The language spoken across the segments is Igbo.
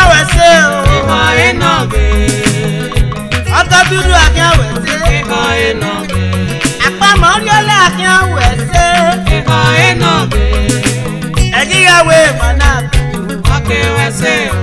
wese o. Iko enoge. Ọkọ dúdú akin wese. Iko enoge. Àpamọ́ oríọ̀lá akin wese. Iko enoge. Ẹ̀jíyàwó mọ̀nà. Ọkẹ wese o.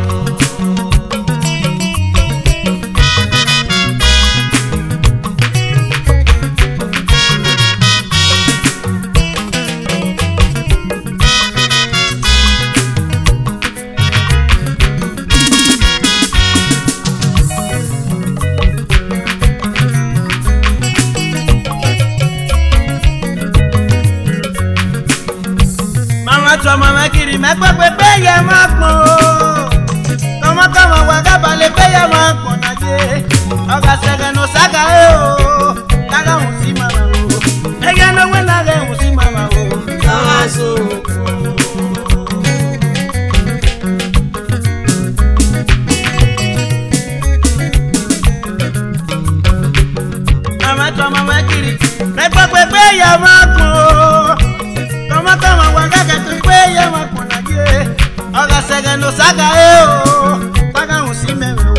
Mama kiri mẹ́pẹ́pẹ́pẹ́ yẹ máa pọ̀n o. Tọmọtọmọ wà gábàlẹ̀ pé yẹ máa pọ̀n nàdé. Ọ̀gá sẹ̀gẹ̀nù sága ẹ̀ o. Lága hùn sí màmá o. Ẹgẹ́ náà wẹ́ lága hùn sí màmá o. Sáwá so. Mama kiri mẹ́pẹ́pẹ́pẹ́ yẹ máa pọ̀n o. Tọmọtọmọ wà gábàlẹ̀ pé yẹ máa pọ̀n nàdé. Ọ̀gá sẹ̀gẹ̀nù sága ẹ̀ o. Lága hùn sí mẹ́rin o.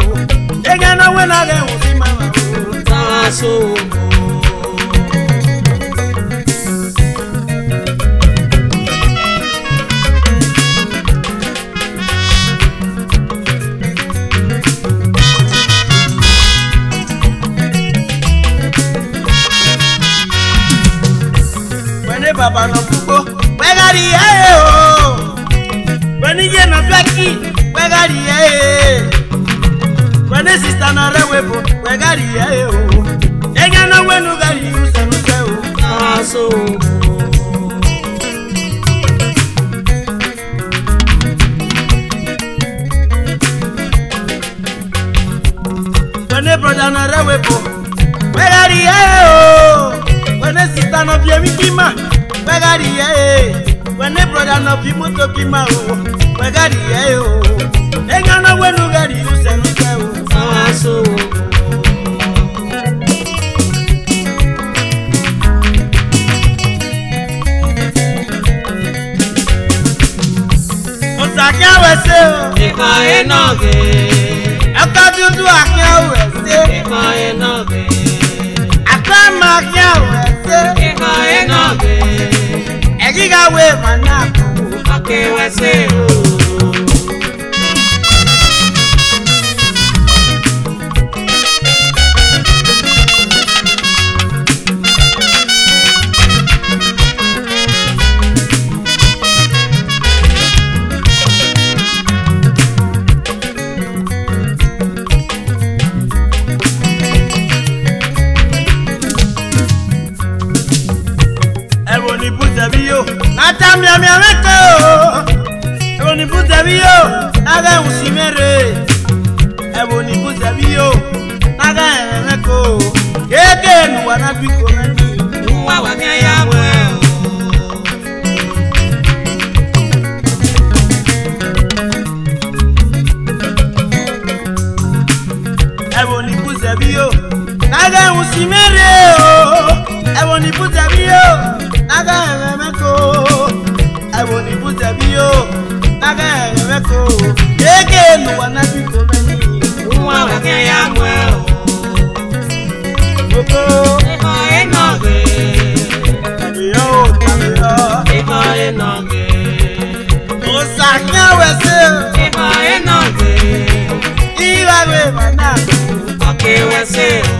Ẹgẹ́ náà wẹ́ lága hùn sí màmá o. Sáwá so. Baba no fugo, wegari o. When you no blacky, wegari when sister no rewebo, wegari o. Ega no wenu gari usanu se o. Aso. When brother no rewebo, wegari o. When sister no biemi kima. Wegari when the brother no people to kima o. Wegari o. Ega no wenu gari usanu se o. Aso. Osakia wese o. Iko enoge. Ọkọ dúdú akia wese. Iko enoge. Akama akia wese. Iko enoge. Ẹ̀jíyàwó mọ̀nà. Ọkẹ wese o. Atami ameko, eboni buzabio, naga usimere. Eboni buzabio, naga ameko. Keke nuwana biko nani, Uwa wanya yawe. eboni buzabio, naga usimere. Eboni buzabio, naga ameko. Eboni buzabio, naga ameko. Keke nuwana biko nani, Uwa wanya yawe. Oko. Iko enoge. Iko enoge. Osakia wese. Iko enoge. Iwawe mana. Ọkẹ wese o.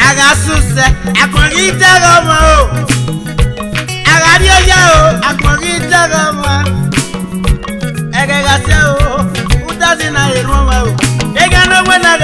Agasuse, akọ̀rí jẹ́gọ̀mọ́ o. Agadi oya o, akọ̀rí jẹ́gọ̀mọ́. Ẹgẹgàsẹ́ o, údásí na èrò ọmọ o. Ẹgẹ náà wẹ́ náà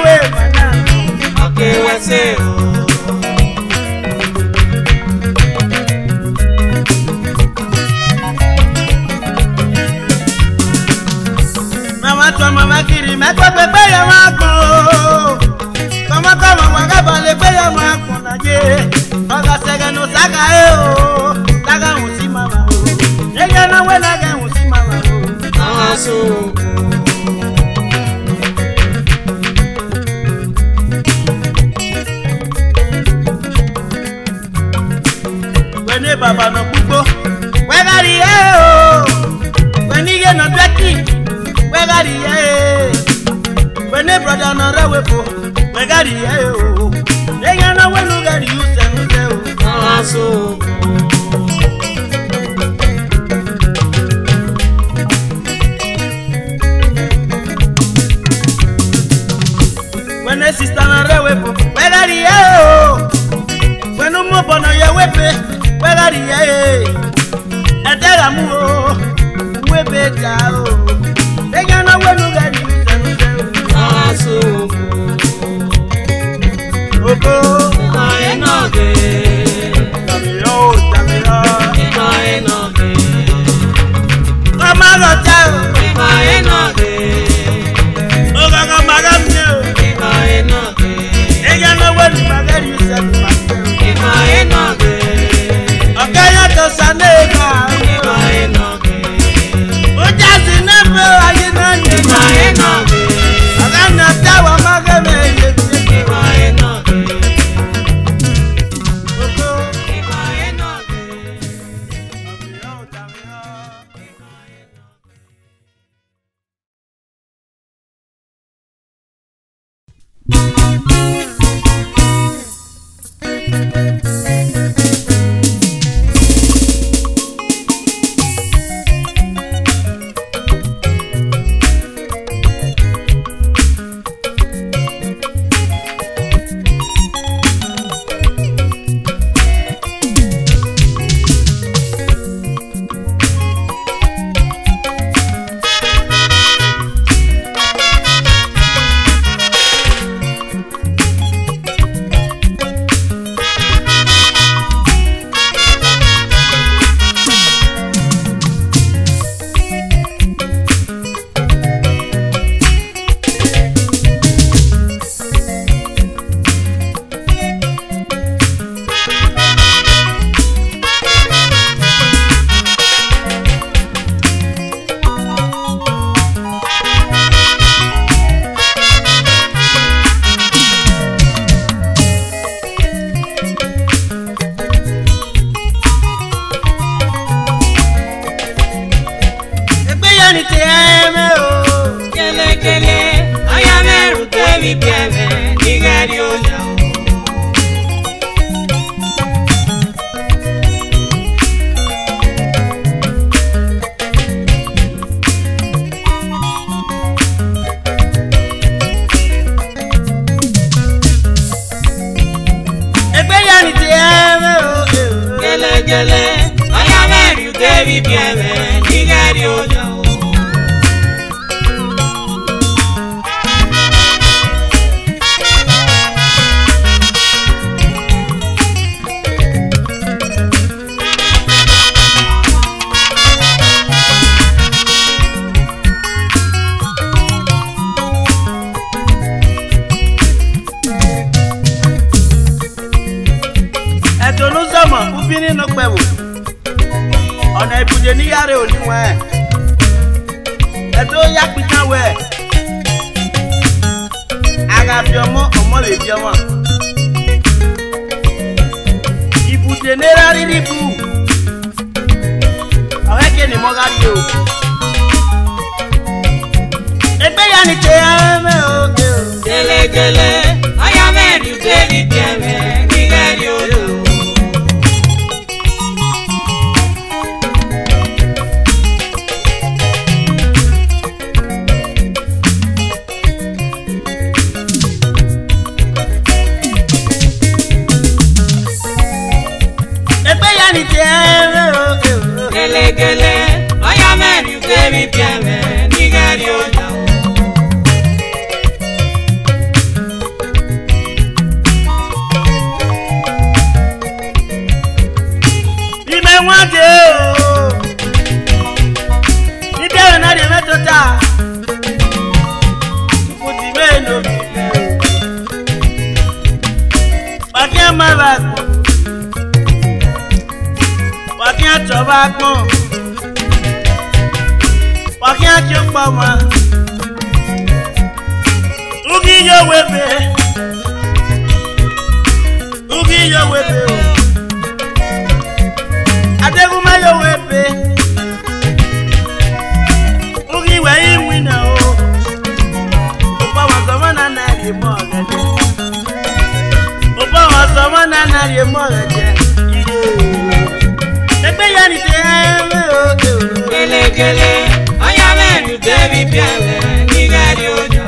we mana akewese o mama kiri me ko pe ya ma ko kama wa ga ba le pe ya ma ko na je oga sege no saga e o saga un si mama o ege na we na ga un si mama o aso we ne baba no gbugbo we ga ri e o we ni ye no tweki we got it, when they brother no rewepo, we got it, oh. They gonna when you got you send aso when the sister no rewepo, we got it, oh. When you move on your wepe, we got it, and tell them, oh, we better, oh. They gonna when you got you send aso Oko, enoge tamio, enoge come on, tell, enoge Oga magamne, enoge they gonna when you got you send enoge Okay, I just sanega. enoge Ojazi never aye na ni. enoge Aga na tawa magame ye. enoge Oko. enoge wade o ni bia na de metota kuti meno bakia mara bakia toba pon bakia ki o pa ma ugi yo webe adeguma yo webe ugi we imwina o opa wa zamana na ri mo gede opa wa zamana na ri mo gede egbe ya ni te o gele gele oya me du debi piele ni gari ojo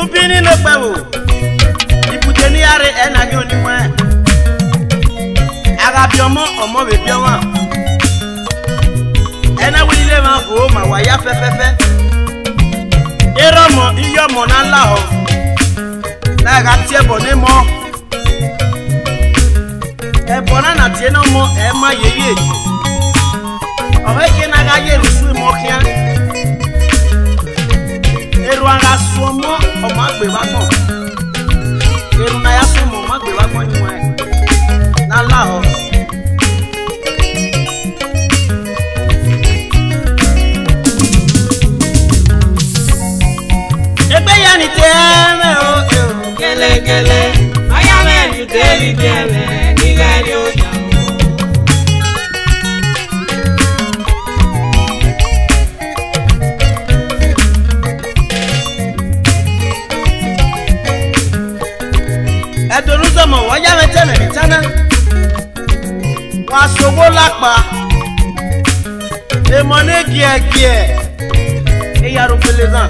ubini lo pewo ibute ni are ena ni oni wa aga bi omo be bi wa ena wi le ma fo ma wa ya fefefe eromo iyo mo na la ho na ga tie bo ni mo e bo na tie no mo e ma yeye o he ke na ga ye rusu mo kia eru anga sumo o ma gbe wa mo eru na ya sumo ma gbe wa mo ni wa na la ho egbe ya ni te me o gele gele aya me du debi piele ni gari ojo edoluzomo waya metele bitana wa sowo lapa e mone gie e yaro pelezan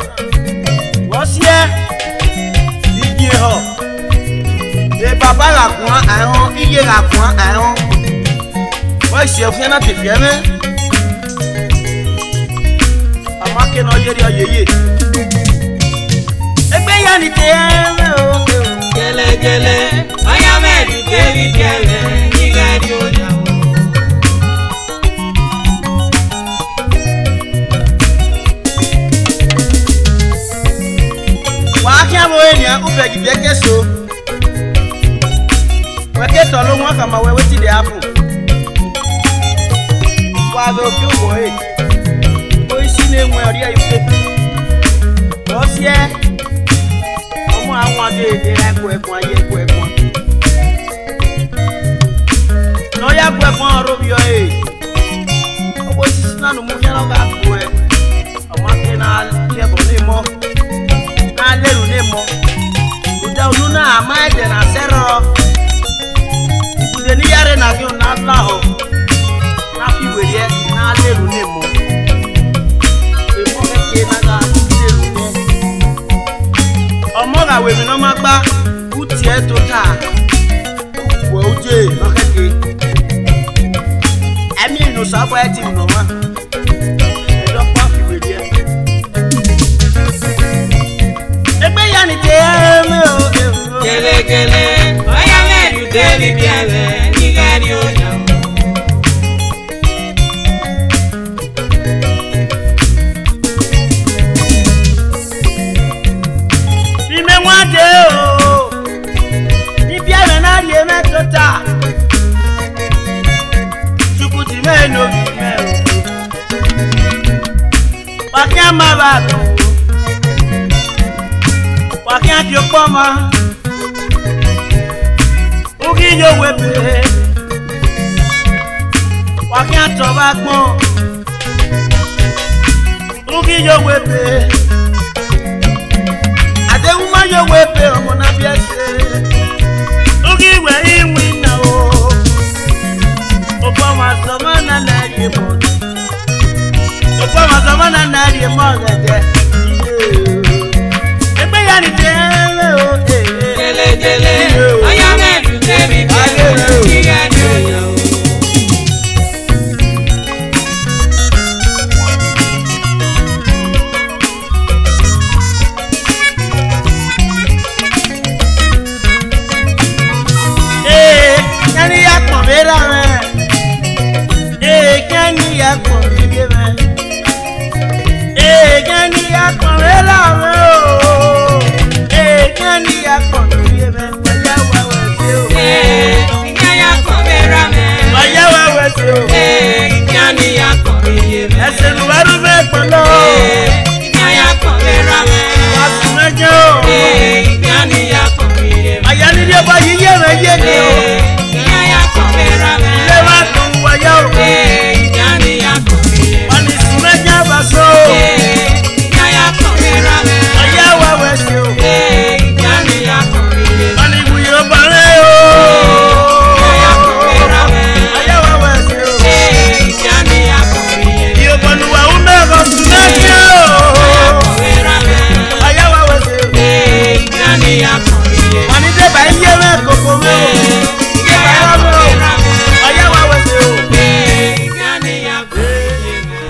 wosie igi ho e baba la kun ahon iye la kun ahon wo se fun na te fieme amake no yeri oyeye egbe ya ni te o gele gele oya me du debi piele ni gari ojo wa kia bo enia ube gi bia keso wa ke to lo won kama we weti de apu wa do fi wo e o isi na enwe ori ayi pe o sie omo awon de ra ko ekun aye ko ekun no ya ko ekun oro bi o e o isi na no mu ya lo ga ko e omo ke na le bo ni mo na leru ne mo uda unu na ama de na sero ude ni yare na gi na la ho na fi were na leru ne mo e mo ke na ga leru ne omo ga we mi no ma gba uti e to ta wo uje no keke emi no sa bo e ti no wa e do pa fi were ni te me o gele gele oya me du debi piele ni gari ojo bi me wade o ni bia na ri me tota chukuti me no bi me o pa kia ma ba wakia di opoma ugi yo webe wakia toba gbon ugi yo webe adewuma yo webe omo na biese ugi we iwina o opoma somana na ri mo opoma somana na ri mo gede gele gele oya me du debi piele ni gari ojo ya con mi me vaya hueveseo Inyanya komera me vaya hueveseo Inyani ya komiye me ese lugar me polo Inyanya komera me Wasumejo Inyani ya komiye me Aya ni dia ba yiye me ye ni o Inyanya komera me le wa kon wa ya o Inyani ya komiye me Ani sumeja baso Inyanya komera me vaya hueveseo Inyani ya komiye me Ani buyo bare o Inyanya komera me vaya hueveseo Inyani ya komiye me Yo bonu wa ume go sumejo Komera me vaya hueveseo Inyani ya komiye me Ani de ba yiye me koko me o ye ba ya me o vaya hueveseo Inyani ya komiye me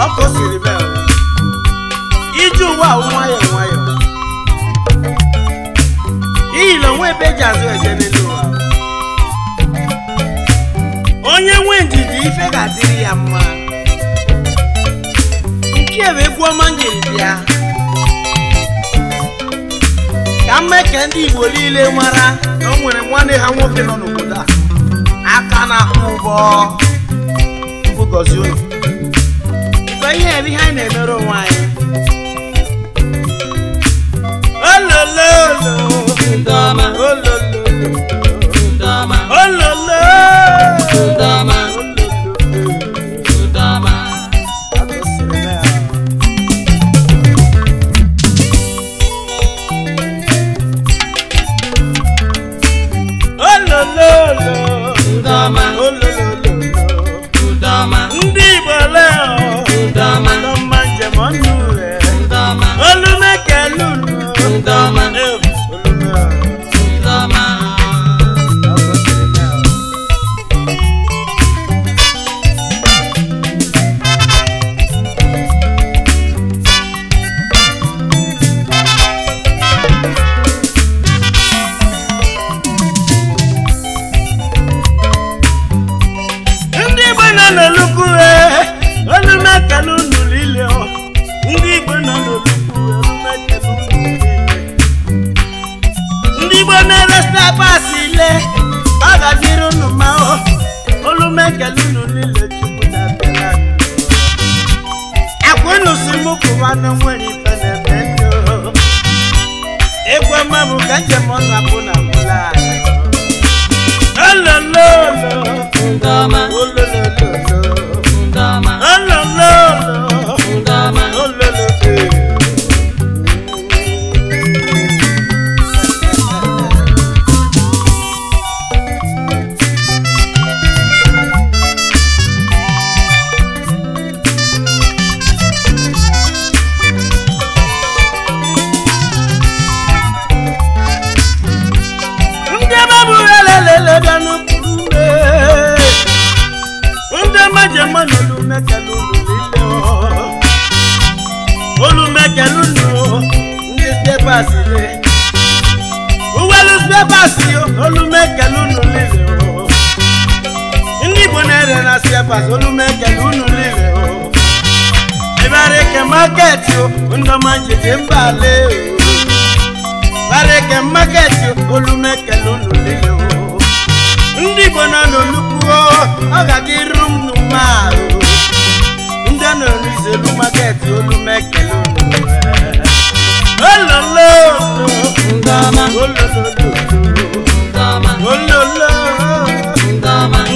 ọkọ siri bẹ́ẹ̀ o iju wa nwayọ nwayọ iyi lọ́wọ́ ebe ji azụ eje n'elu ụwa onye nwe ndidi ife ga-adịrị ya mma nke ebe egwu ọma njiri bịa ka mmeke ndị Igbo niile mara na o nwere nwanne ha nwoke nọ n'obodo a aka na-akwụ ụgwọ ụgọzi unu ihe ebe ihe anyị na-emere onwe anyị olololo Ndoma olololo Ndoma ololo Ndoma Ndoma olololo Ndoma olololo Ndoma ndị Igbo leo Ndoma ndọma njem ọnụ ure Ndoma olumekelunu Ndoma olume Ndoma ndị Igbo nọ n'olukure olumekelunu lile o ndị Igbo nọ n'olukure olumekelunu lile ndị Igbo na-eresta pasị ile ọ ga-adịrị unu ma o olumekelunu lile chukwu na-abịara akwụnụ si mụ kụwa na nwere ife na-eme ndụ egwu ọma bụ ka njem ọnụ apụ na mụla olololo Ndoma olololo Ndoma olololo Ndoma olololo ndị babu lelele bịa n'ukwu ndị majem n'olumekelu lile olumekelu ndị stepasile uwelu stepasi olumekelu lile ndị Igbo na-ere na stepas olumekelu lile ebe market yo ndoma jeje mbale bareke market yo olumeke lolule yo ndi bona lolukuo agadirum numa ndano rizelu market olumeke lolule ololo ndama ololo ndama ololo ndama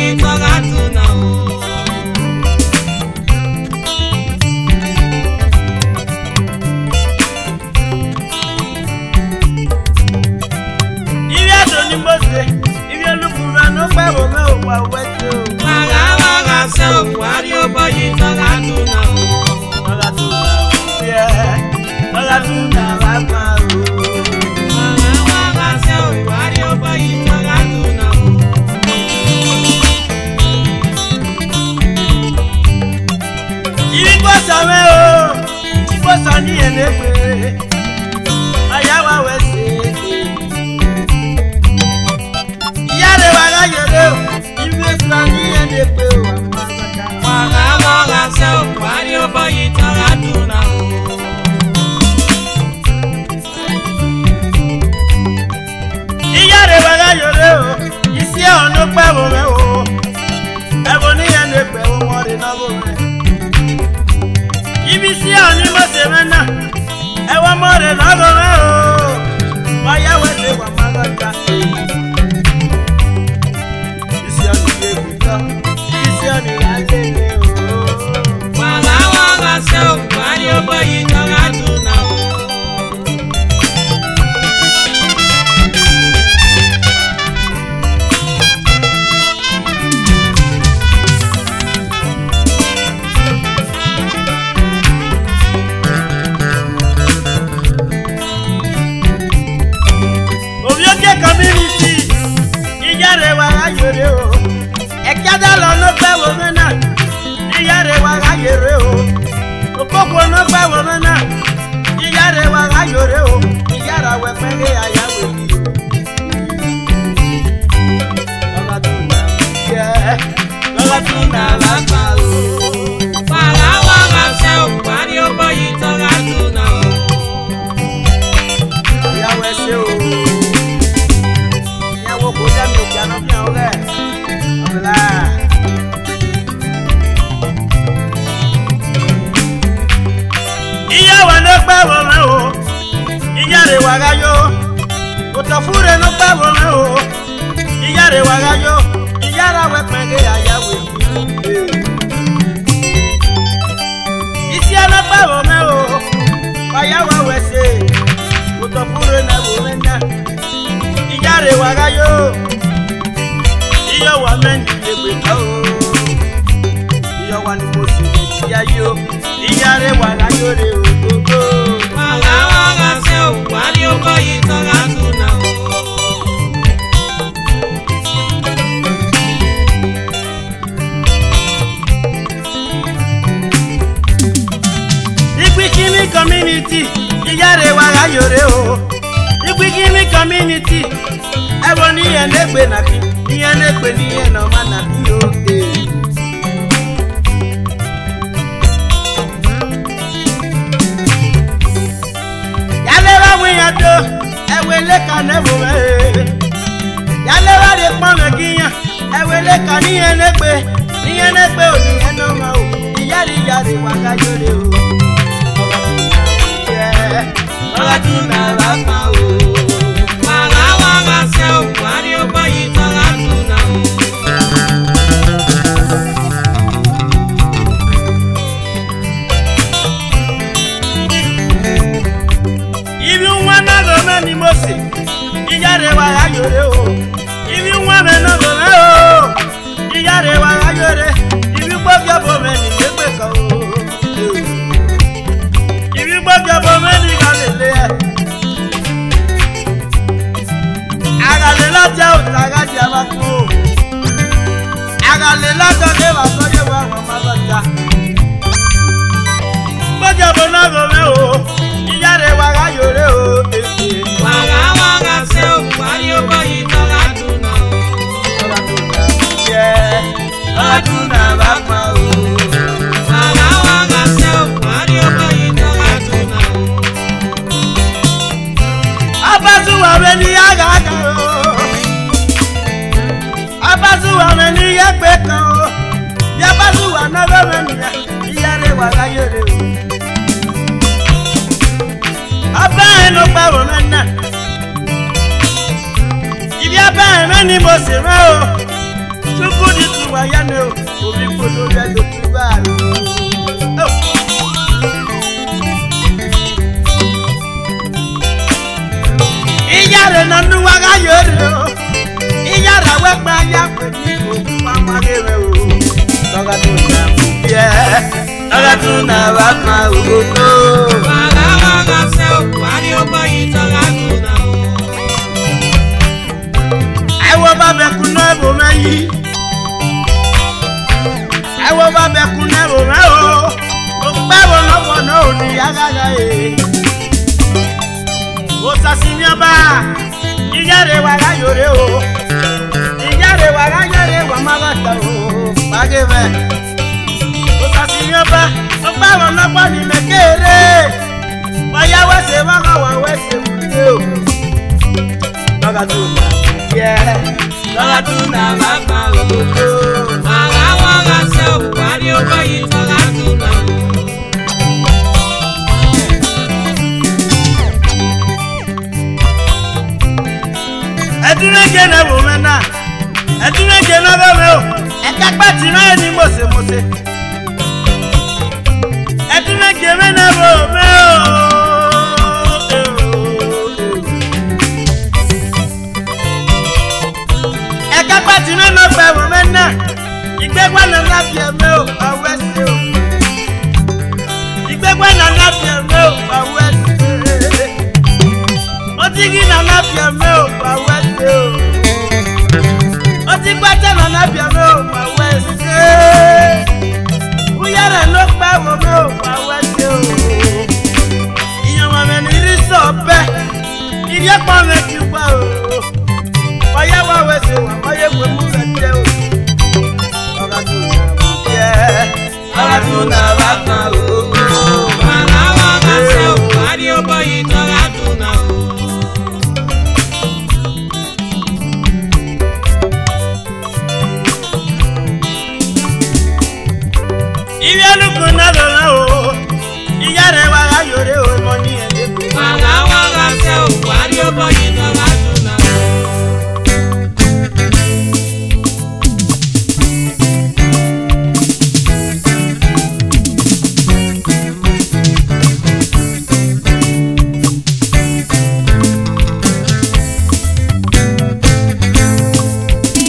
boy togatuna o. Ibi adoni mose, ibi olukura no pe wo me o wa weto. Waga se o wari o boy togatuna o. Togatuna baba o. Waga se o wari o boy togatuna o. Ibi bosa me o, bosa ni enegbe. Ayawa wese. Yare waga yore o, ibi bosa ni enegbe o. Waga se o wari o boy togatuna o. Iyare waga yore o, isi ono pe wo me o. Ebo ni enegbe o mo re na wo me. Ibi si oni mo se mena, ewa mo re na wo me o. Wa ya we se wa ma ga. Isi oni ye gbo, isi oni la le le o. Waga se o wari o boy togatuna o. Community, iyare waga yore o. Ekada lo no pe wo na. Iyare waga yore o. Okoko no pe wo na. Iyare waga yore o. Iyara we pege ayawe ni o. Baba tuna, yeah. Baba tuna la pa o. Waga se o wari o boy togatuna o. Ayawe se o. Iya wa no pa wo me o. Iyare waga yo. Otofure no pa wo me o. Iyare waga yo. Iyara we pege ayawe. Isi ana pa wo me o. Ayawa we se. Otofure na wo me na. Iyare waga yo. Iyo wa meni egbe o. Iyo wa ni mo se ti ayo. Iyare waga yore o. Waga se o wari o boy togatuna o. Igbikini community, iyare waga yore o. Igbikini community, ebo ni enegbe na bi, ni enegbe ni eno ma na bi o. Yale wa wi yado, ewele ka ne wo me. Yale wa de pon me giyan, ewele ka ni enegbe o ni eno ma o. Iyare waga yore o. Togatuna la pa o. Waga se o wari o boy togatuna o. Ibi nwa na go me ni mose. Iyare waga yore o. Ibi nwa me na go me o. Iyare waga yore. Ibi gbogbo bo me ni egbe kan o. Ibi gbogbo bo me ni kan lele e. Agale la ja o taga ti aba ko. Agale la ja de wa so ye wa ma lo ja. Gbogbo bo na go me o. Iyare waga yore o. Waga se o wari o boy togatuna o. Yeah, togatuna ba pa o. Waga se o wari o boy togatuna o. Abazu wa me ni aga o. Abazu wa me ni egbe kan o. Ya bazu wa na go me ni. Iyare waga yore o. Aba no pa wo na. Ibi aba me ni mo se me o. Chukwu di wayane obi kodo ya do tuba iyare nanu waga yoro iyara we gba ya pe ni o pa magere o toga to na ye toga to na wa ma o Waga waga se o wari o boyi toga to na o. Ewo ba be kun ebo meyi Ewo ba be kun ebo me o o pe wo no wo no ni agaga e o sasimi ba iyare wa ga yore o iyare wa ga yore wa ma ba ta o bagebe o sasimi ba o pe wo no po ni mekere wa ya we se wa ga wa we se o daga tu yeah daga tu na ba pa o Waga waga se o wari o boyi toga to na o. Edunege na wo mena edunege na ba me o e ka pa ti na ni mose mose edunege me na wo me o e ka pa ti na no ba wo mena igbegwa na na bi me o awe se o igbegwa na na bi me o awe se Otigi na na bia me o pa wese o Otigba te na na bia me o pa wese Uyara no pa wo me o pa wese o Iyan ma me ni ri so be Iri pa me ki pa o Oya wa wese wa oye gbe mu re je o Oga tu na bu ye Oga tu na ba kan o Waga waga se o wari o boyi toga to na o. Iyanu kuna dona o iyare wa ga yore o mo ni ede Waga waga se o wari o boyi toga to na o.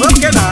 okay na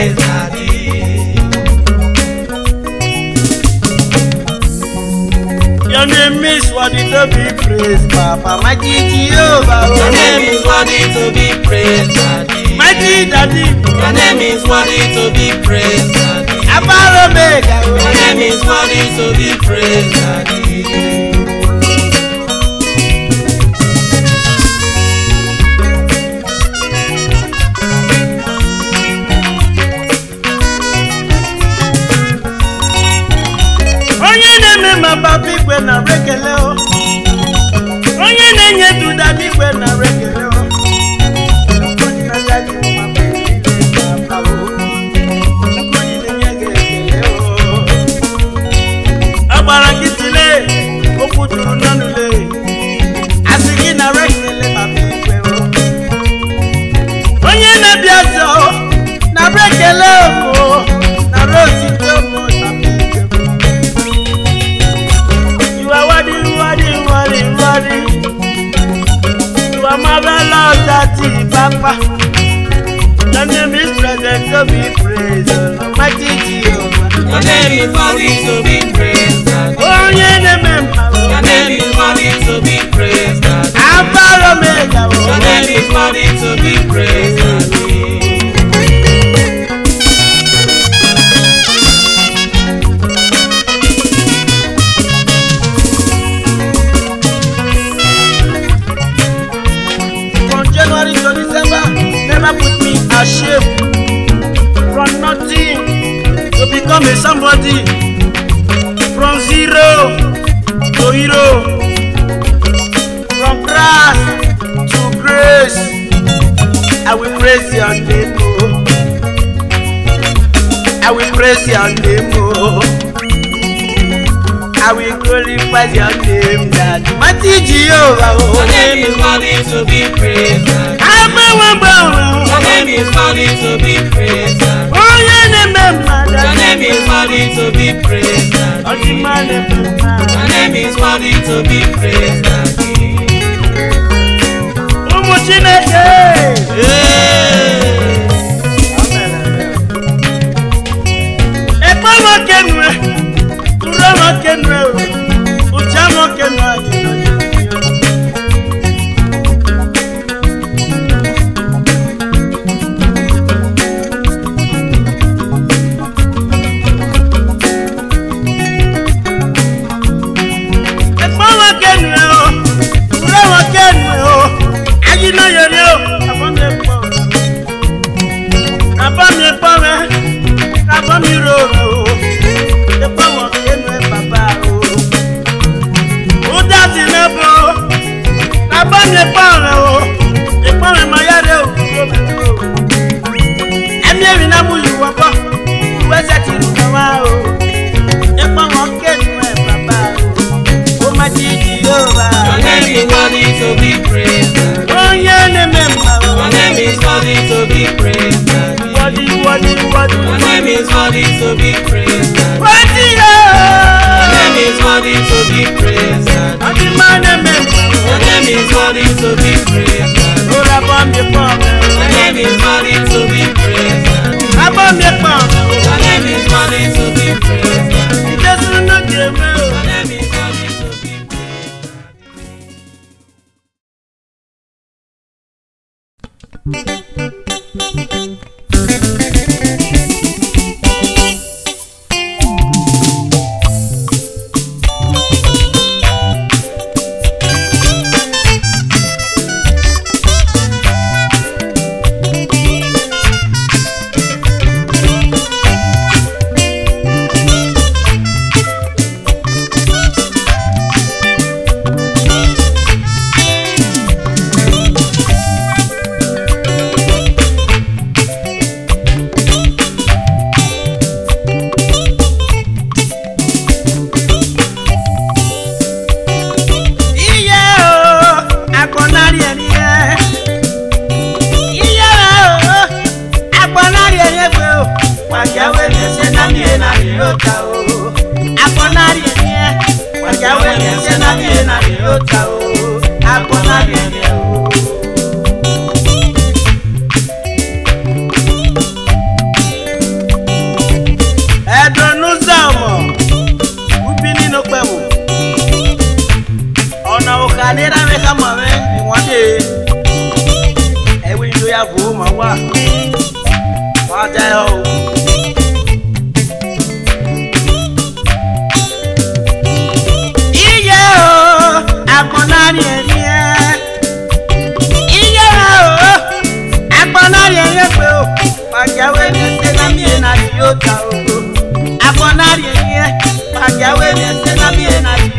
praised, Daddy. Your name is worthy to be praised, Papa. Mighty Jehovah. Your name is worthy to be praised, Daddy. Mighty Daddy. Your name is worthy to be praised, Daddy. Alpha Omega. Your name is worthy to be praised, Daddy. Papa igwe na rekele o onye na-enye duda igwe na rekele o agbara kitile okwu juru n'ọnụle asị gị na rekele papa igwe o onye na-abịa ọzọ na rekele o na rosite o you are marvelous, Daddy Papa. Your name is present to be praised, Almighty Jehovah. Your name is worthy to be praised, Daddy. Oh, your name is worthy to be praised, Daddy. Alpha Omega. Your name is worthy to be praised, Daddy. Put me ashamed from nothing to become a somebody, from zero to hero, from grass to grace. I will praise your name, oh. I will praise your name, oh. I will glorify your name, that mighty Jehovah. Oh. Your name is worthy to be praised. Your name is worthy to be praised. Oh, your name is worthy to be praised. Your name is worthy to be praised.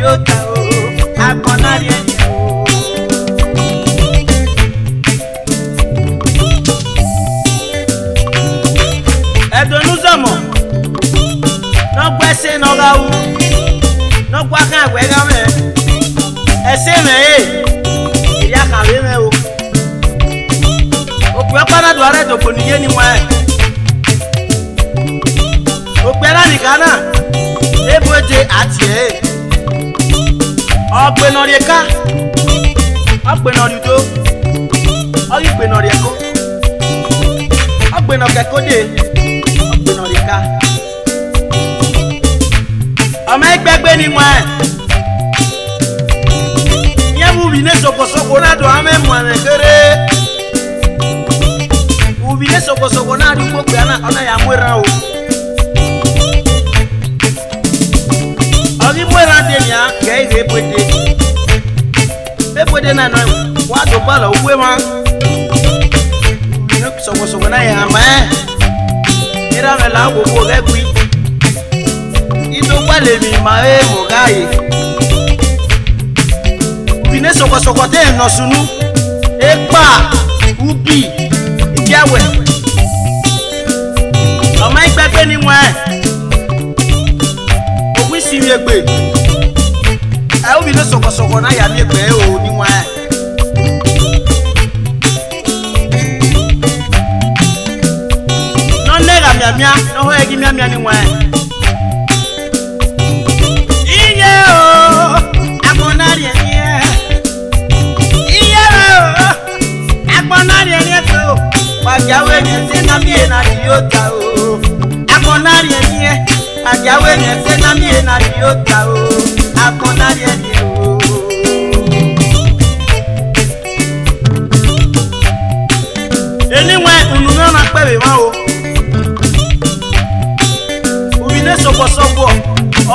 yota o agbonari eni edonu zomo no gbese no gawu no gwa kan agwe ga me ese me ya kan we me o ope para do are do poniye ni wa ope ra ni kana eboje ati ogbe no rieka ogbe no rido ogbe no rieko ogbe no kekode ogbe no rieka ọmọ ẹgbẹgbẹ ni wọn yẹ wubi ne sọkọsọkọ náà dùn àmẹ mọ ẹrẹ kéré wubi ne sọkọsọkọ náà dùn gbogbo yàrá ọ̀nà yà mú ẹran o ọ̀rí mú ẹran dé ní à kẹ́ ìrè épèdè náà nọ wà á tó bọ́ọ̀lù òwúwé wọn ne sọkọsọkọ náà yà àmọ́ ẹ̀ ìrànlẹ́ là ń wò rẹ́ gbé. Wale mi mae mogaye Ubine soko te no sunu Ekpa Ubi Ijawe Ọmọ ìgbẹ́gbẹ́ ni wọ́n Ogun si mi egbe Ubine soko na ya mi egbe o ni wọ́n Non nega miamia No ho egi miamia ni wọ́n Ajawe ni se na mi na diota o akonari eni e ajawe ni se na mi na diota o akonari eni o eniwe ununo na pewe wa o ubine sopo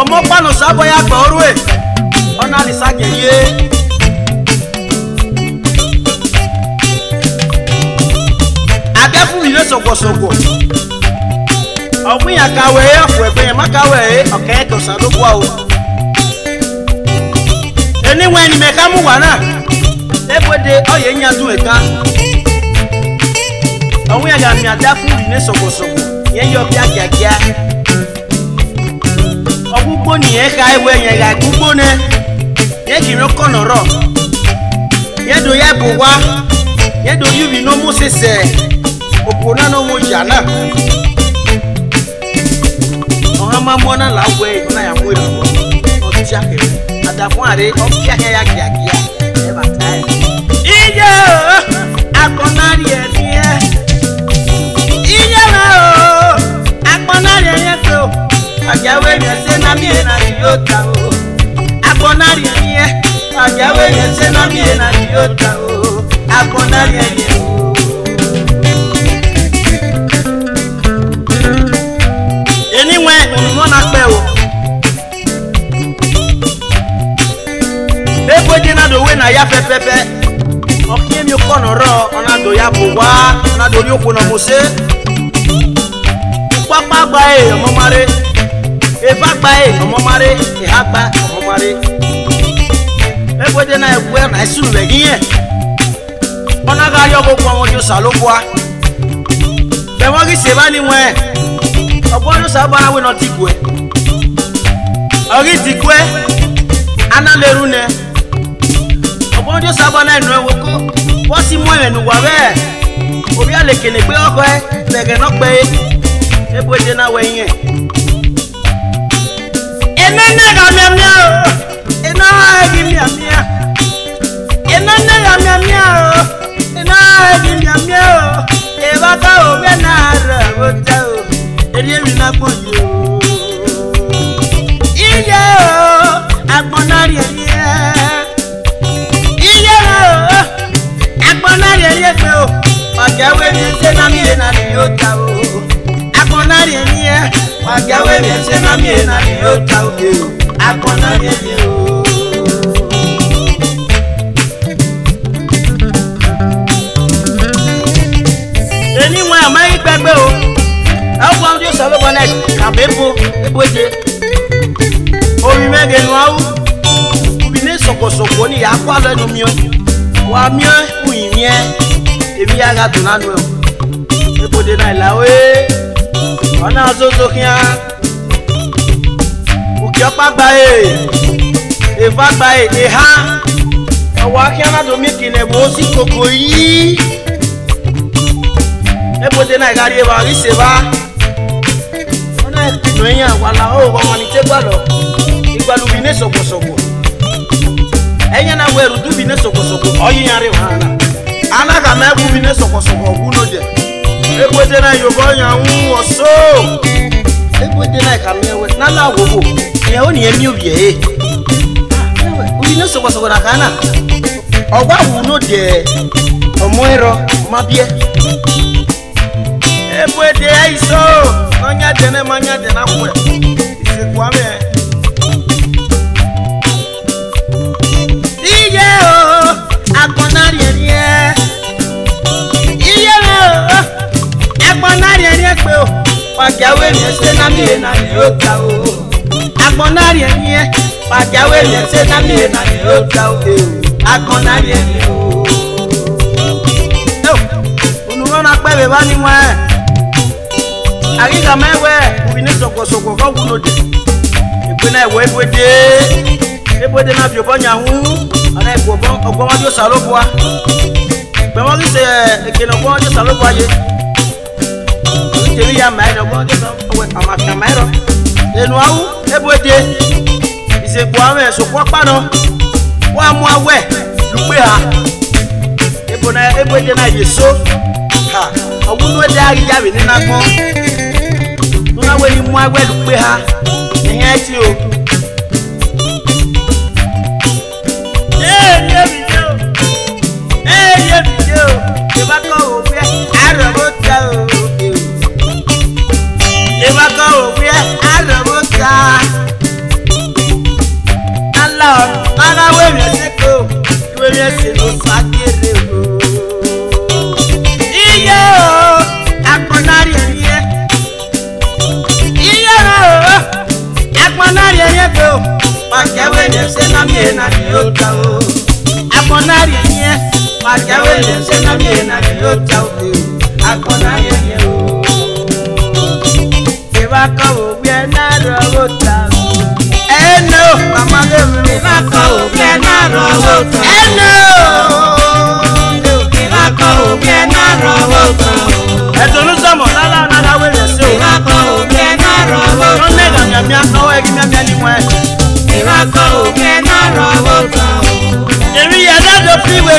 omo pano sabo ya gba oru e ona li sageye fún mi lé sọ̀kọ̀sọ̀kọ̀ ọ̀gbìn àkàwé ọ̀fọ̀ ẹ̀gbẹ́ yẹn mákàwé ọ̀kẹ́ ẹ̀kọ̀sán ló bọ́ o eniwẹ̀ ni mẹ̀ká mú wà náà ébòde ọ̀yẹ̀ ń yàtú ẹ̀ka ọ̀gbìn àgàmì àdá fún mi lé sọ̀kọ̀sọ̀kọ̀ yẹn yọ bí àgàgíà ọ̀gbùgbò nìyẹn ká ewé yẹn gà gbùgbò nẹ yẹn kì í rọ́kọ̀ nọ̀rọ̀ yẹn do yẹ bò wá yẹn do yúbi ní ọmọ sẹsẹ. Opona no mojana Ohama mona lawe na ya mwira Otia ke adafun are opia ke ya giagia eba tai Ije akonari enie Ije na o akonari enie ko Ajawe ni se na mi na yota o Akonari enie Ajawe ni se na mi na yota o Akonari enie na pe o Ebo je na do we na ya pepepe Okie mi ko no ro ona do ya bo wa ona do ri opo na mo se Papa gba e omo mare E ba gba e omo mare e ha gba omo mare Ebo je na ebu e na isu le yin Ona ga yo go ko won jo salobua Be won ri se ba ni won Ọgbọ́n sábà wé náà ti kú ẹ. Ọ̀rí ti kú ẹ. Aná lè rú nẹ. Ọgbọ́n tó sábà náà nù ẹ wo kó. Wọ́n sì mú ẹ̀rẹ̀ nùwà bẹ́ẹ̀. Òbí àlè kèlè pé ọkọ ẹ bẹ̀rẹ̀ náà pé ebo ìdè náà wẹ̀ yẹn. Iná nẹ́gà miamia o. Iná ẹ̀gì miamia. Iná nẹ́gà miamia o. Iná ẹ̀gì miamia o. Ìbáta òwe náà rẹ̀ wò tẹ́ o. Eri mi na gbon yo Iye o agbonari eri Iye o agbonari eri pe o Ọ̀gáwé mi se na mi na ni yota o Agbonari eri Ọ̀gáwé mi se na mi na ni yota o Agbonari eri o Eni wa mai gbagbe o Àwọn ọmọdé sọ̀rọ̀ bọ́lẹ̀ ni ya kwa le no mio wa mio uimie ebi aga to na no ebo de na la we ona zozo kia uki opa gba e va gba e ha wa kia na do mi kine bo si koko yi ebo de na gari e ba ri se ba ona no yan wala o wa ni te gba lo igbalu bi ne sokosogo enya na weru du bi ne sokosogo oyin yare wana ana ga na bu bi ne sokosogo wu no de ebo de na yobo yan wu oso ebo de na ka mewe na la wobo ye oni emi obi e bi ne sokosogo na kana ogba wu no de omoero mabie ebo de aiso onya de na manya de na kwe ise kwa me Pàjáwé mi ṣe na mi na ni o ta o agbonari ẹni ẹ pàjáwé mi ṣe na mi na ni o ta o agbonari ẹni o onuwo na pe be ba ni wa ariga mewe ubi ni sokosoko ko wu no de egbe na ewe ebode na bio bonya hu ana egbo ogbo wa dio saloboa be mo se ekene ogbo wa dio saloboa ye Teri ya mai no go so we amaka mai ro enu awu ebode ise gbo ame so popa no wa mu awe lupe ha ebode na yeso ha owu no de ari ya we ni na gbon no na we ni mu awe lupe ha ni he ti o ye video e ba ko o fe arobo ta o Eva ko we arabota Allah ara we me seko we me se no sakere o iye o akonari eye iye o akonari eye ko pa ke we me se na mi na ni o ta o akonari eye pa ke we me se na mi na ni o ta o akonari eye o Bako we na robota eno mama le bako we na robota eno bako we na robota edonu samo la we le se bako we na robota no nega nyamia no e nyamia ni mwe bako we na robota eri ya da do fi we